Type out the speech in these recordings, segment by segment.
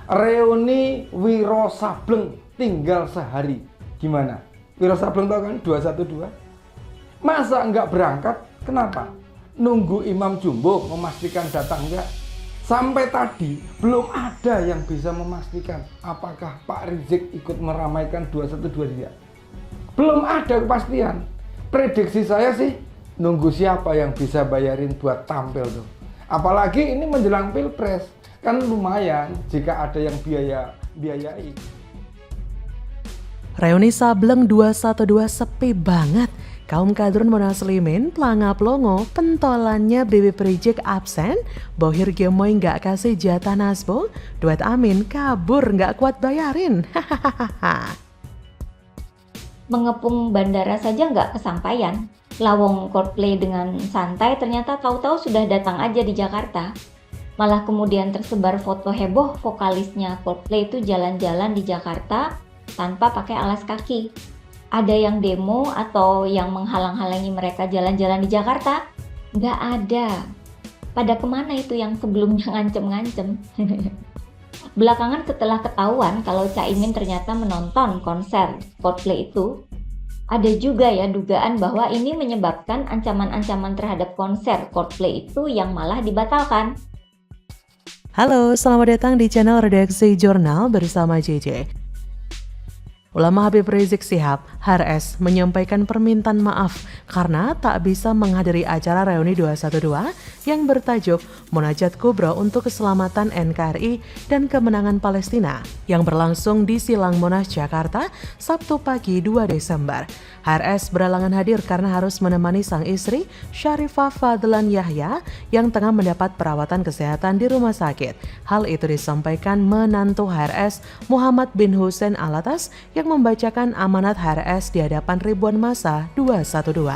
Reuni Wiro Sableng tinggal sehari. Gimana? Wiro Sableng tau kan 212? Masa nggak berangkat? Kenapa? Nunggu Imam Jumbo memastikan datang enggak? Sampai tadi belum ada yang bisa memastikan apakah Pak Rizik ikut meramaikan 212 dia. Belum ada kepastian. Prediksi saya sih nunggu siapa yang bisa bayarin buat tampil tuh. Apalagi ini menjelang Pilpres. Kan lumayan jika ada yang biayai. Reuni Sableng 212 sepi banget. Kaum kadrun Munaslimin, pelangap longo, pentolannya Habib Rizik absen, Bohir Gemoy nggak kasih jatah Nasbo, duet Amin kabur nggak kuat bayarin. Mengepung bandara saja nggak kesampaian. Lawong Coldplay dengan santai ternyata tahu-tahu sudah datang aja di Jakarta. Malah kemudian tersebar foto heboh vokalisnya Coldplay itu jalan-jalan di Jakarta tanpa pakai alas kaki. Ada yang demo atau yang menghalang-halangi mereka jalan-jalan di Jakarta? Nggak ada. Pada kemana itu yang sebelumnya ngancem-ngancem? Belakangan setelah ketahuan kalau Caimin ternyata menonton konser Coldplay itu, ada juga ya dugaan bahwa ini menyebabkan ancaman-ancaman terhadap konser Coldplay itu yang malah dibatalkan. Halo, selamat datang di channel Redaksi Jurnal bersama JJ. Ulama Habib Rizik Syihab, HRS, menyampaikan permintaan maaf karena tak bisa menghadiri acara Reuni 212 yang bertajuk Munajat Kubro untuk Keselamatan NKRI dan Kemenangan Palestina yang berlangsung di Silang Monas, Jakarta, Sabtu pagi 2 Desember. HRS berhalangan hadir karena harus menemani sang istri, Syarifah Fadlan Yahya, yang tengah mendapat perawatan kesehatan di rumah sakit. Hal itu disampaikan menantu HRS, Muhammad bin Hussein Alatas, yang membacakan amanat HRS di hadapan ribuan massa 212.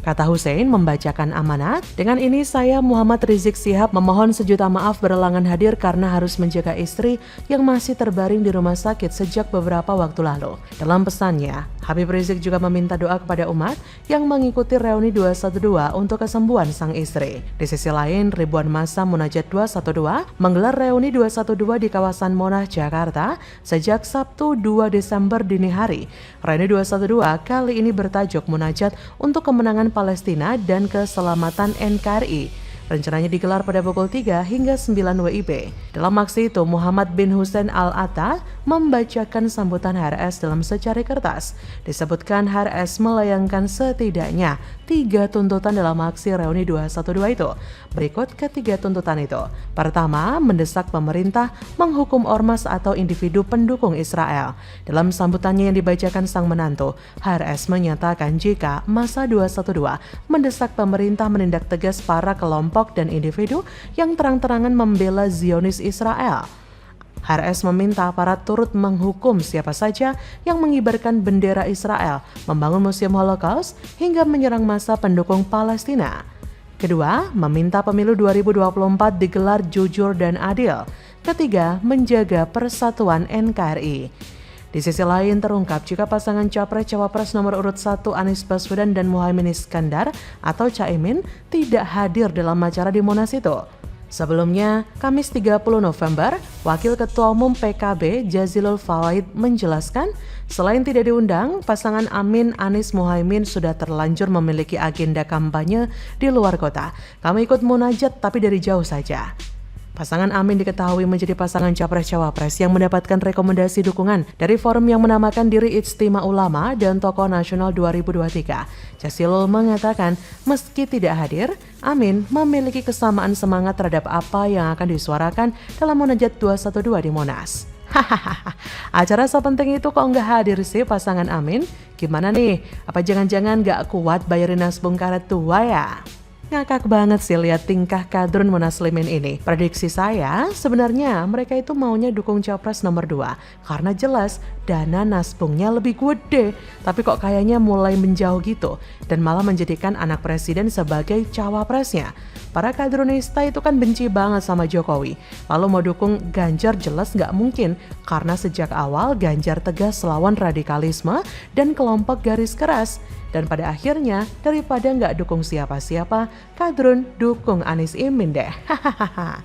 Kata Hussein membacakan amanat, dengan ini saya Muhammad Rizik Syihab memohon sejuta maaf berhalangan hadir karena harus menjaga istri yang masih terbaring di rumah sakit sejak beberapa waktu lalu. Dalam pesannya, Habib Rizik juga meminta doa kepada umat yang mengikuti Reuni 212 untuk kesembuhan sang istri. Di sisi lain, ribuan massa Munajat 212 menggelar Reuni 212 di kawasan Monas, Jakarta sejak Sabtu 2 Desember dini hari. Reuni 212 kali ini bertajuk Munajat untuk Kemenangan Palestina dan Keselamatan NKRI. Rencananya digelar pada pukul 3 hingga 9 WIB. Dalam aksi itu, Muhammad bin Hussein Al-Atta membacakan sambutan HRS dalam secari kertas. Disebutkan HRS melayangkan setidaknya 3 tuntutan dalam aksi Reuni 212 itu. Berikut ketiga tuntutan itu. Pertama, mendesak pemerintah menghukum ormas atau individu pendukung Israel. Dalam sambutannya yang dibacakan sang menantu, HRS menyatakan jika massa 212 mendesak pemerintah menindak tegas para kelompok dan individu yang terang-terangan membela Zionis Israel. HRS meminta aparat turut menghukum siapa saja yang mengibarkan bendera Israel, membangun museum Holocaust, hingga menyerang massa pendukung Palestina. Kedua, meminta pemilu 2024 digelar jujur dan adil. Ketiga, menjaga persatuan NKRI. Di sisi lain terungkap jika pasangan Capres-Cawapres nomor urut 1 Anies Baswedan dan Muhaimin Iskandar atau Caimin tidak hadir dalam acara di Monas itu. Sebelumnya, Kamis 30 November, Wakil Ketua Umum PKB Jazilul Fawait menjelaskan selain tidak diundang, pasangan Amin Anies Muhaimin sudah terlanjur memiliki agenda kampanye di luar kota. Kami ikut munajat tapi dari jauh saja. Pasangan Amin diketahui menjadi pasangan Capres-Cawapres yang mendapatkan rekomendasi dukungan dari forum yang menamakan diri Ijtima Ulama dan Tokoh Nasional 2023. Jazilul mengatakan meski tidak hadir, Amin memiliki kesamaan semangat terhadap apa yang akan disuarakan dalam Munajat 212 di Monas. Hahaha, acara sepenting itu kok nggak hadir sih pasangan Amin? Gimana nih? Apa jangan-jangan nggak kuat bayarin nasbung karet tua ya? Ngakak banget sih lihat tingkah kadrun Munaslimin ini. Prediksi saya, sebenarnya mereka itu maunya dukung Capres nomor 2 karena jelas dana nasbungnya lebih gede. Tapi kok kayaknya mulai menjauh gitu dan malah menjadikan anak presiden sebagai cawapresnya. Para kadrunista itu kan benci banget sama Jokowi. Lalu mau dukung Ganjar jelas nggak mungkin karena sejak awal Ganjar tegas lawan radikalisme dan kelompok garis keras. Dan pada akhirnya, daripada nggak dukung siapa-siapa, Kadrun dukung Anies Imin deh. Hahaha.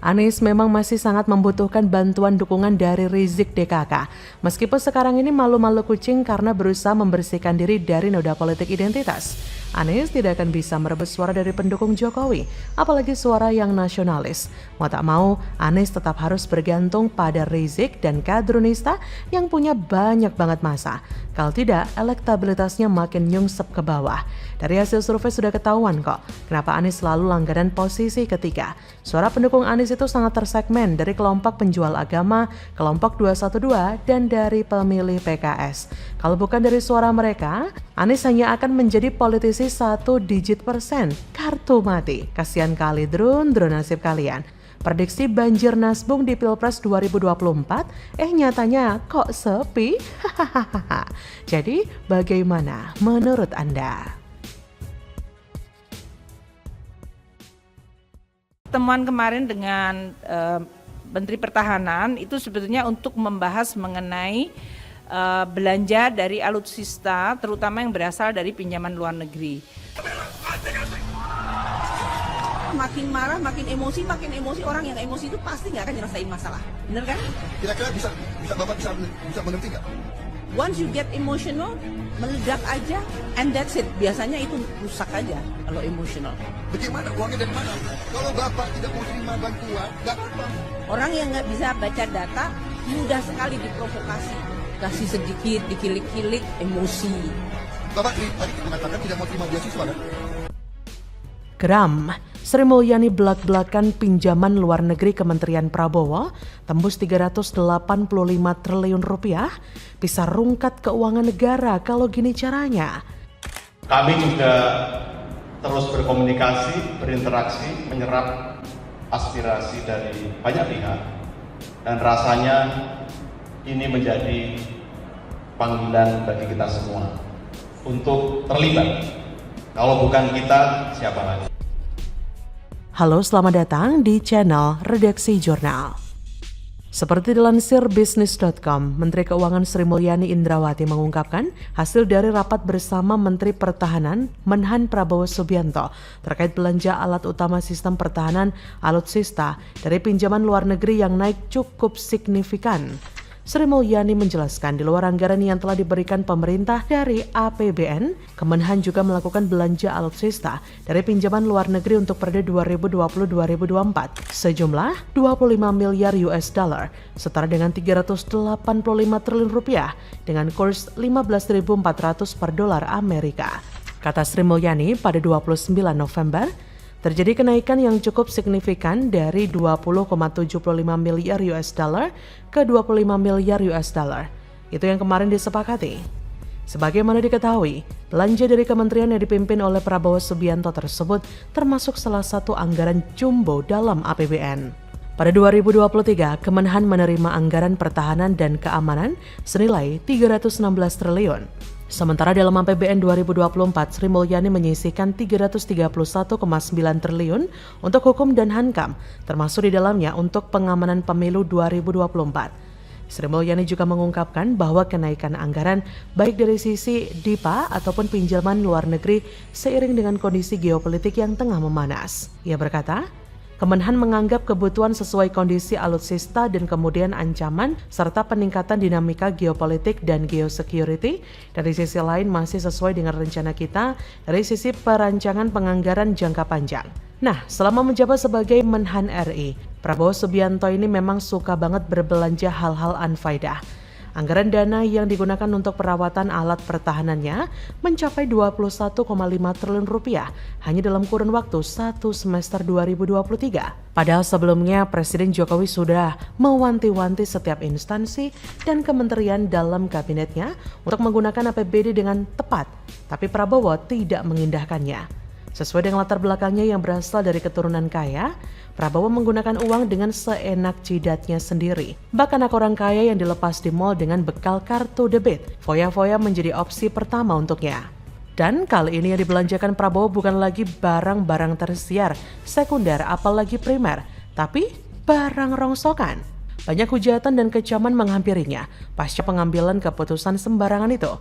Anies memang masih sangat membutuhkan bantuan dukungan dari Rizik DKK. Meskipun sekarang ini malu-malu kucing karena berusaha membersihkan diri dari noda politik identitas. Anies tidak akan bisa merebut suara dari pendukung Jokowi, apalagi suara yang nasionalis. Mau tak mau, Anies tetap harus bergantung pada Rizik dan Kadrunista yang punya banyak banget massa. Kalau tidak, elektabilitasnya makin nyungsep ke bawah. Dari hasil survei sudah ketahuan kok, kenapa Anies selalu langganan posisi ketiga. Suara pendukung Anies itu sangat tersegmen dari kelompok penjual agama, kelompok 212, dan dari pemilih PKS. Kalau bukan dari suara mereka, Anies hanya akan menjadi politisi 1 digit persen. Kartu mati. Kasihan kali drone nasib kalian. Prediksi banjir nasbung di Pilpres 2024, nyatanya kok sepi? Jadi bagaimana menurut Anda? Pertemuan kemarin dengan Menteri Pertahanan itu sebetulnya untuk membahas mengenai belanja dari alutsista, terutama yang berasal dari pinjaman luar negeri. Makin marah, makin emosi orang yang emosi itu pasti nggak akan nyelesain masalah, bener kan? Kira-kira Bapak bisa mengerti nggak? Once you get emotional, meledak aja, and that's it. Biasanya itu rusak aja kalau emotional. Bagaimana uangnya dari mana? Kalau Bapak tidak mau terima bantuan, nggak apa-apa. Orang yang nggak bisa baca data mudah sekali diprovokasi, kasih sedikit, dikilik-kilik, emosi. Bapak tadi mengatakan tidak mau terima beasiswa kan? Geram, Sri Mulyani belak-belakan pinjaman luar negeri Kementerian Prabowo tembus 385 triliun rupiah, bisa rungkat keuangan negara kalau gini caranya. Kami juga terus berkomunikasi, berinteraksi, menyerap aspirasi dari banyak pihak, dan rasanya ini menjadi panggilan bagi kita semua untuk terlibat. Kalau bukan kita, siapa lagi? Halo, selamat datang di channel Redaksi Jurnal. Seperti dilansir bisnis.com, Menteri Keuangan Sri Mulyani Indrawati mengungkapkan hasil dari rapat bersama Menteri Pertahanan Menhan Prabowo Subianto terkait belanja alat utama sistem pertahanan alutsista dari pinjaman luar negeri yang naik cukup signifikan. Sri Mulyani menjelaskan di luar anggaran yang telah diberikan pemerintah dari APBN, Kemenhan juga melakukan belanja alutsista dari pinjaman luar negeri untuk periode 2020-2024 sejumlah 25 miliar US dollar, setara dengan 385 triliun rupiah dengan kurs 15.400 per dolar Amerika. Kata Sri Mulyani, pada 29 November, terjadi kenaikan yang cukup signifikan dari 20,75 miliar US dollar ke 25 miliar US dollar. Itu yang kemarin disepakati. Sebagaimana diketahui, belanja dari kementerian yang dipimpin oleh Prabowo Subianto tersebut termasuk salah satu anggaran jumbo dalam APBN. Pada 2023, Kemenhan menerima anggaran pertahanan dan keamanan senilai 316 triliun. Sementara dalam APBN 2024, Sri Mulyani menyisihkan 331,9 triliun untuk hukum dan hankam, termasuk di dalamnya untuk pengamanan pemilu 2024. Sri Mulyani juga mengungkapkan bahwa kenaikan anggaran baik dari sisi DIPA ataupun pinjaman luar negeri seiring dengan kondisi geopolitik yang tengah memanas. Ia berkata, Kemenhan menganggap kebutuhan sesuai kondisi alutsista dan kemudian ancaman serta peningkatan dinamika geopolitik dan geosecurity. Dari sisi lain masih sesuai dengan rencana kita dari sisi perancangan penganggaran jangka panjang. Nah, selama menjabat sebagai Menhan RI, Prabowo Subianto ini memang suka banget berbelanja hal-hal unfaedah. Anggaran dana yang digunakan untuk perawatan alat pertahanannya mencapai 21,5 triliun rupiah hanya dalam kurun waktu 1 semester 2023. Padahal sebelumnya Presiden Jokowi sudah mewanti-wanti setiap instansi dan kementerian dalam kabinetnya untuk menggunakan APBD dengan tepat, tapi Prabowo tidak mengindahkannya. Sesuai dengan latar belakangnya yang berasal dari keturunan kaya, Prabowo menggunakan uang dengan seenak jidatnya sendiri. Bahkan orang kaya yang dilepas di mal dengan bekal kartu debit, foya-foya menjadi opsi pertama untuknya. Dan kali ini yang dibelanjakan Prabowo bukan lagi barang-barang tersiar, sekunder apalagi primer, tapi barang rongsokan. Banyak hujatan dan kecaman menghampirinya pasca pengambilan keputusan sembarangan itu.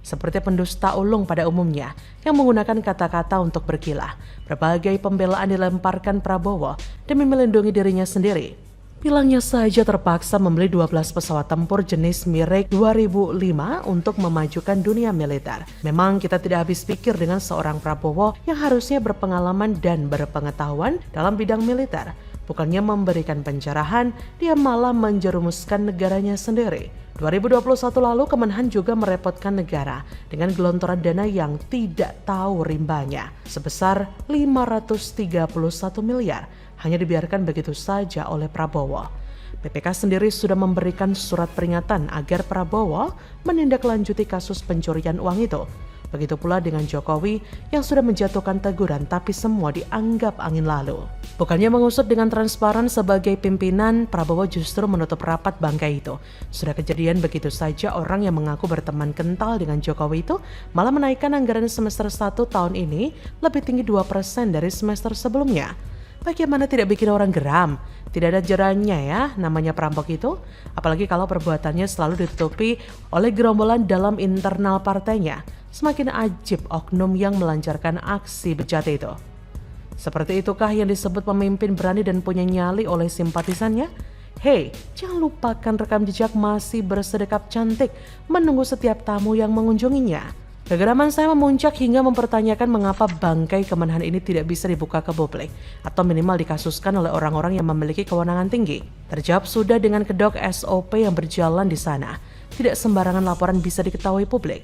seperti pendusta ulung pada umumnya yang menggunakan kata-kata untuk berkilah. Berbagai pembelaan dilemparkan Prabowo demi melindungi dirinya sendiri. Bilangnya saja terpaksa membeli 12 pesawat tempur jenis Mirage 2005 untuk memajukan dunia militer. Memang kita tidak habis pikir dengan seorang Prabowo yang harusnya berpengalaman dan berpengetahuan dalam bidang militer. Bukannya memberikan pencerahan, dia malah menjerumuskan negaranya sendiri. 2021 lalu Kemenhan juga merepotkan negara dengan gelontoran dana yang tidak tahu rimbanya sebesar 531 miliar. Hanya dibiarkan begitu saja oleh Prabowo. BPK sendiri sudah memberikan surat peringatan agar Prabowo menindaklanjuti kasus pencurian uang itu. Begitu pula dengan Jokowi yang sudah menjatuhkan teguran tapi semua dianggap angin lalu. Bukannya mengusut dengan transparan sebagai pimpinan, Prabowo justru menutup rapat bangkai itu. Sudah kejadian begitu saja orang yang mengaku berteman kental dengan Jokowi itu malah menaikkan anggaran semester 1 tahun ini lebih tinggi 2% dari semester sebelumnya. Bagaimana tidak bikin orang geram? Tidak ada jerahnya ya namanya perampok itu. Apalagi kalau perbuatannya selalu ditutupi oleh gerombolan dalam internal partainya. Semakin ajib oknum yang melancarkan aksi bejat itu. Seperti itukah yang disebut pemimpin berani dan punya nyali oleh simpatisannya? Hei, jangan lupakan rekam jejak masih bersedekap cantik menunggu setiap tamu yang mengunjunginya. Kegeraman saya memuncak hingga mempertanyakan mengapa bangkai Kemenhan ini tidak bisa dibuka ke publik atau minimal dikasuskan oleh orang-orang yang memiliki kewenangan tinggi. Terjawab sudah dengan kedok SOP yang berjalan di sana. Tidak sembarangan laporan bisa diketahui publik.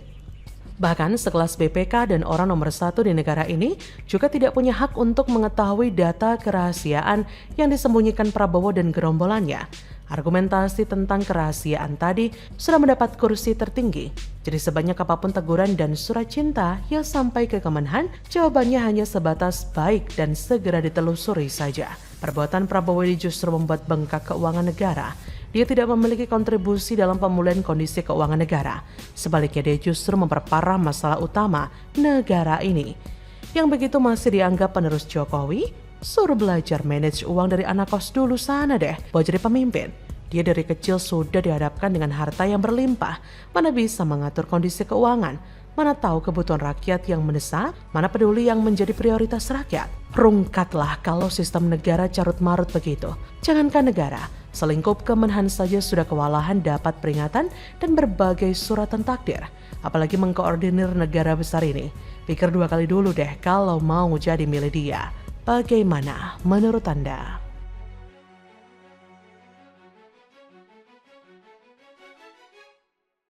Bahkan sekelas BPK dan orang nomor 1 di negara ini juga tidak punya hak untuk mengetahui data kerahasiaan yang disembunyikan Prabowo dan gerombolannya. Argumentasi tentang kerahasiaan tadi sudah mendapat kursi tertinggi. Jadi sebanyak apapun teguran dan surat cinta yang sampai ke Kemenhan, jawabannya hanya sebatas baik dan segera ditelusuri saja. Perbuatan Prabowo ini justru membuat bengkak keuangan negara. Dia tidak memiliki kontribusi dalam pemulihan kondisi keuangan negara. Sebaliknya dia justru memperparah masalah utama negara ini. Yang begitu masih dianggap penerus Jokowi, suruh belajar manage uang dari anak kos dulu sana deh, buat jadi pemimpin. Dia dari kecil sudah dihadapkan dengan harta yang berlimpah, mana bisa mengatur kondisi keuangan, mana tahu kebutuhan rakyat yang mendesak, mana peduli yang menjadi prioritas rakyat. Rungkatlah kalau sistem negara carut-marut begitu. Jangankan negara, selingkup Kemenhan saja sudah kewalahan dapat peringatan dan berbagai suratan takdir. Apalagi mengkoordinir negara besar ini. Pikir 2 kali dulu deh kalau mau jadi milik dia. Bagaimana menurut Anda?